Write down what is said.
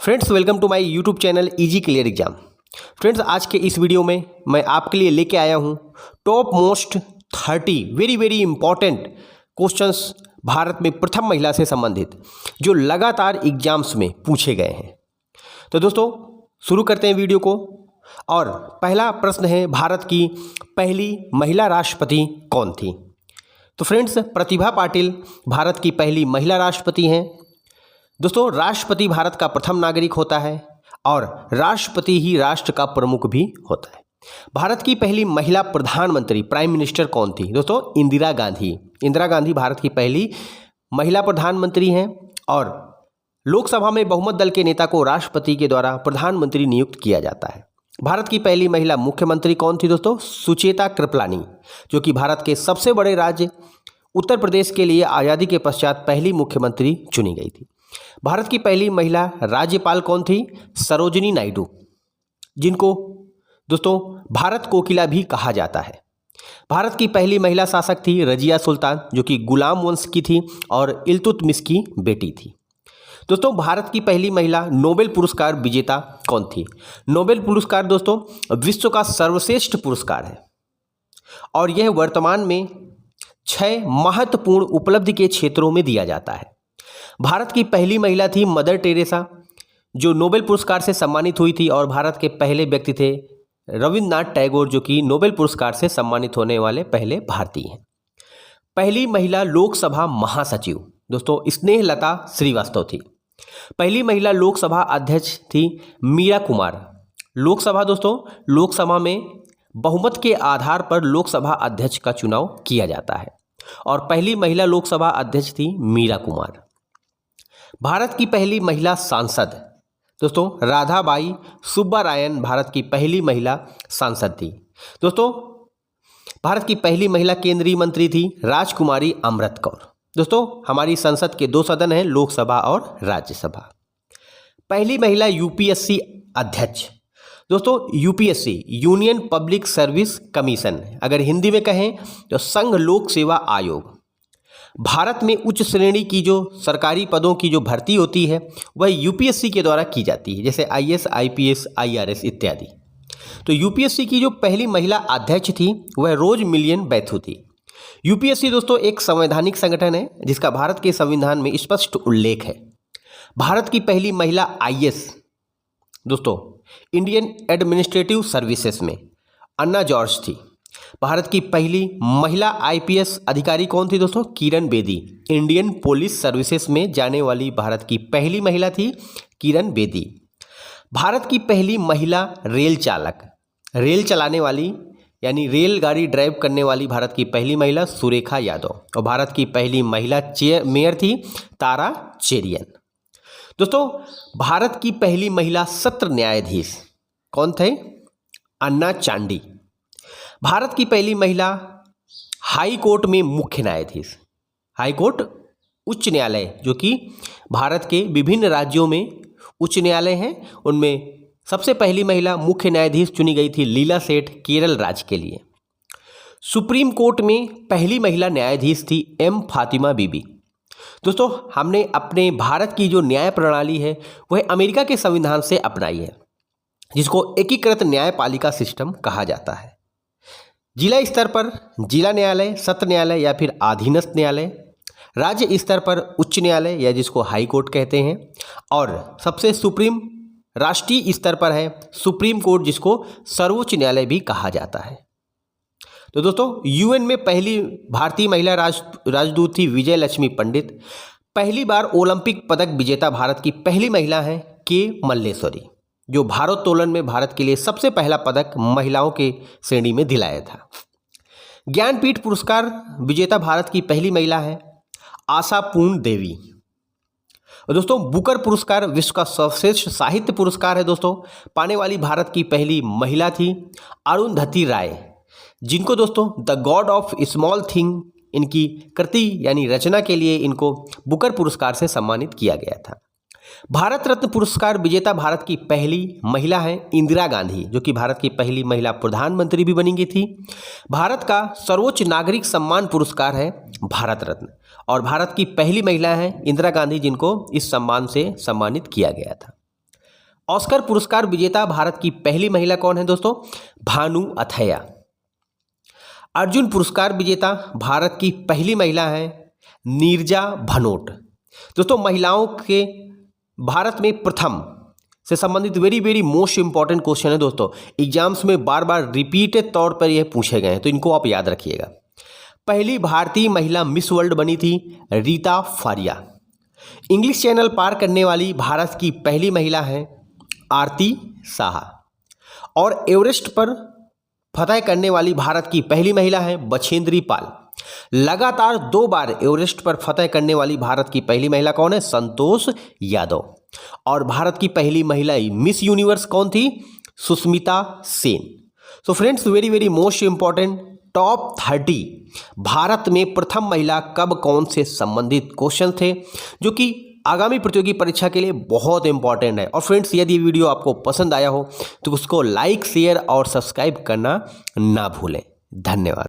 Friends, welcome to my YouTube channel easy clear exam. Friends, आज के इस video में मैं आपके लिए लेके आया हूँ top most 30 very very important questions Bharat में प्रथम महिला से संबंधित जो लगातार एग्जाम्स में पूछे गए हैं। तो दोस्तों, शुरू करते हैं वीडियो को। और पहला प्रश्न है, भारत की पहली महिला राष्ट्रपति कौन थी? तो फ्रेंड्स, प्रतिभा पाटिल भारत की पहली महिला राष्ट्रपति हैं। दोस्तों, राष्ट्रपति भारत का प्रथम नागरिक होता है और राष्ट्रपति ही राष्ट्र का प्रमुख भी होता है। भारत की पहली महिला प्रधानमंत्री प्राइम मिनिस्टर कौन थी? दोस्तों, इंदिरा गांधी। इंदिरा गांधी भारत की पहली महिला प्रधानमंत्री हैं और लोकसभा में बहुमत दल के नेता को राष्ट्रपति के द्वारा प्रधानमंत्री नियुक्त किया जाता है। भारत की पहली महिला मुख्यमंत्री कौन थी? दोस्तों, सुचेता कृपलानी, जो कि भारत के सबसे बड़े राज्य उत्तर प्रदेश के लिए आज़ादी के पश्चात पहली मुख्यमंत्री चुनी गई थी। भारत की पहली महिला राज्यपाल कौन थी? सरोजिनी नायडू, जिनको दोस्तों भारत कोकिला भी कहा जाता है। भारत की पहली महिला शासक थी रजिया सुल्तान, जो कि गुलाम वंश की थी और इल्तुतमिश की बेटी थी। दोस्तों, भारत की पहली महिला नोबेल पुरस्कार विजेता कौन थी? नोबेल पुरस्कार दोस्तों विश्व का सर्वश्रेष्ठ पुरस्कार है और यह वर्तमान में 6 महत्वपूर्ण उपलब्धि के क्षेत्रों में दिया जाता है। भारत की पहली महिला थी मदर टेरेसा, जो नोबेल पुरस्कार से सम्मानित हुई थी, और भारत के पहले व्यक्ति थे रविंद्रनाथ टैगोर, जो कि नोबेल पुरस्कार से सम्मानित होने वाले पहले भारतीय हैं। पहली महिला लोकसभा महासचिव दोस्तों स्नेहलता श्रीवास्तव थी। पहली महिला लोकसभा अध्यक्ष थी मीरा कुमार। लोकसभा दोस्तों, लोकसभा में बहुमत के आधार पर लोकसभा अध्यक्ष का चुनाव किया जाता है और पहली महिला लोकसभा अध्यक्ष थी मीरा कुमार। भारत की पहली महिला सांसद दोस्तों राधाबाई सुब्बारायन भारत की पहली महिला सांसद थी। दोस्तों, भारत की पहली महिला केंद्रीय मंत्री थी राजकुमारी अमृत कौर। दोस्तों, हमारी संसद के 2 सदन हैं, लोकसभा और राज्यसभा। पहली महिला यूपीएससी अध्यक्ष दोस्तों UPSC union public service commission, अगर हिंदी में कहें तो संघ लोक सेवा आयोग। भारत में उच्च श्रेणी की जो सरकारी पदों की जो भर्ती होती है वह यूपीएससी के द्वारा की जाती है, जैसे आईएएस, आईपीएस, आईआरएस इत्यादि। तो यूपीएससी की जो पहली महिला अध्यक्ष थी वह रोज मिलियन बैथू थी। यूपीएससी दोस्तों एक संवैधानिक संगठन है जिसका भारत के संविधान में स्पष्ट उल्लेख है। भारत की पहली महिला आईएएस दोस्तों इंडियन एडमिनिस्ट्रेटिव सर्विसेज में अन्ना जॉर्ज थी। भारत की पहली महिला आईपीएस अधिकारी कौन थी? दोस्तों Kiran Bedi. Indian police services में जाने वाली भारत की पहली महिला थी किरण बेदी। भारत की पहली महिला रेल चालक, रेल चलाने वाली यानी रेलगाड़ी ड्राइव करने वाली भारत की पहली महिला सुरेखा यादव। और भारत की पहली महिला मेयर थी तारा चेरियन। दोस्तों, भारत की पहली महिला सत्र न्यायाधीश कौन थे? अन्ना चांडी। भारत की पहली महिला हाई कोर्ट में मुख्य न्यायाधीश, हाई कोर्ट उच्च न्यायालय, जो कि भारत के विभिन्न राज्यों में उच्च न्यायालय हैं, उनमें सबसे पहली महिला मुख्य न्यायाधीश चुनी गई थी लीला सेठ, केरल राज्य के लिए। सुप्रीम कोर्ट में पहली महिला न्यायाधीश थी एम फातिमा बीबी। दोस्तों, हमने अपने भारत की जो न्याय प्रणाली है वह अमेरिका के संविधान से अपनाई है, जिसको एकीकृत न्यायपालिका सिस्टम कहा जाता है। जिला स्तर पर जिला न्यायालय, सत्र न्यायालय या फिर अधीनस्थ न्यायालय, राज्य स्तर पर उच्च न्यायालय या जिसको हाई कोर्ट कहते हैं, और सबसे सुप्रीम राष्ट्रीय स्तर पर है सुप्रीम कोर्ट, जिसको सर्वोच्च न्यायालय भी कहा जाता है। तो दोस्तों, यूएन में पहली भारतीय महिला राजदूत थी विजय लक्ष्मी पंडित। पहली बार ओलंपिक पदक विजेता भारत की पहली महिला हैं के मल्लेश्वरी, जो भारोत्तोलन में भारत के लिए सबसे पहला पदक महिलाओं के श्रेणी में दिलाया था। ज्ञानपीठ पुरस्कार विजेता भारत की पहली महिला है आशापूर्ण देवी। और दोस्तों, बुकर पुरस्कार विश्व का सर्वश्रेष्ठ साहित्य पुरस्कार है दोस्तों, पाने वाली भारत की पहली महिला थी अरुंधति राय, जिनको दोस्तों the God of small thing इनकी कृति यानी रचना के लिए इनको बुकर पुरस्कार से सम्मानित किया गया था। भारत रत्न पुरस्कार विजेता भारत की पहली महिला है इंदिरा गांधी, जो कि भारत की पहली महिला प्रधानमंत्री भी बनी गई थी। भारत का सर्वोच्च नागरिक सम्मान पुरस्कार है भारत रत्न और भारत की पहली महिला है इंदिरा गांधी, जिनको इस सम्मान से सम्मानित किया गया था। ऑस्कर पुरस्कार विजेता भारत की पहली महिला कौन है दोस्तों? भानु अथैया। अर्जुन पुरस्कार विजेता भारत की पहली महिला है नीरजा भनोट। दोस्तों महिलाओं के भारत में प्रथम से संबंधित वेरी मोस्ट इंपॉर्टेंट क्वेश्चन है दोस्तों, एग्जाम्स में बार बार रिपीटेड तौर पर यह पूछे गए हैं, तो इनको आप याद रखिएगा। पहली भारतीय महिला मिस वर्ल्ड बनी थी रीता फारिया। इंग्लिश चैनल पार करने वाली भारत की पहली महिला है आरती साहा। और एवरेस्ट पर फतह करने वाली भारत की पहली महिला है बछेंद्री पाल। लगातार 2 बार एवरेस्ट पर फतह करने वाली भारत की पहली महिला कौन है? संतोष यादव। और भारत की पहली महिला मिस यूनिवर्स कौन थी? Sushmita Sen. So friends, very most important top 30 Bharat में प्रथम महिला कब कौन से संबंधित क्वेश्चन थे, जो कि आगामी प्रतियोगी परीक्षा के लिए बहुत इंपॉर्टेंट है। और फ्रेंड्स, यदि वीडियो आपको पसंद आया हो तो उसको लाइक, शेयर और सब्सक्राइब करना ना भूलें। धन्यवाद।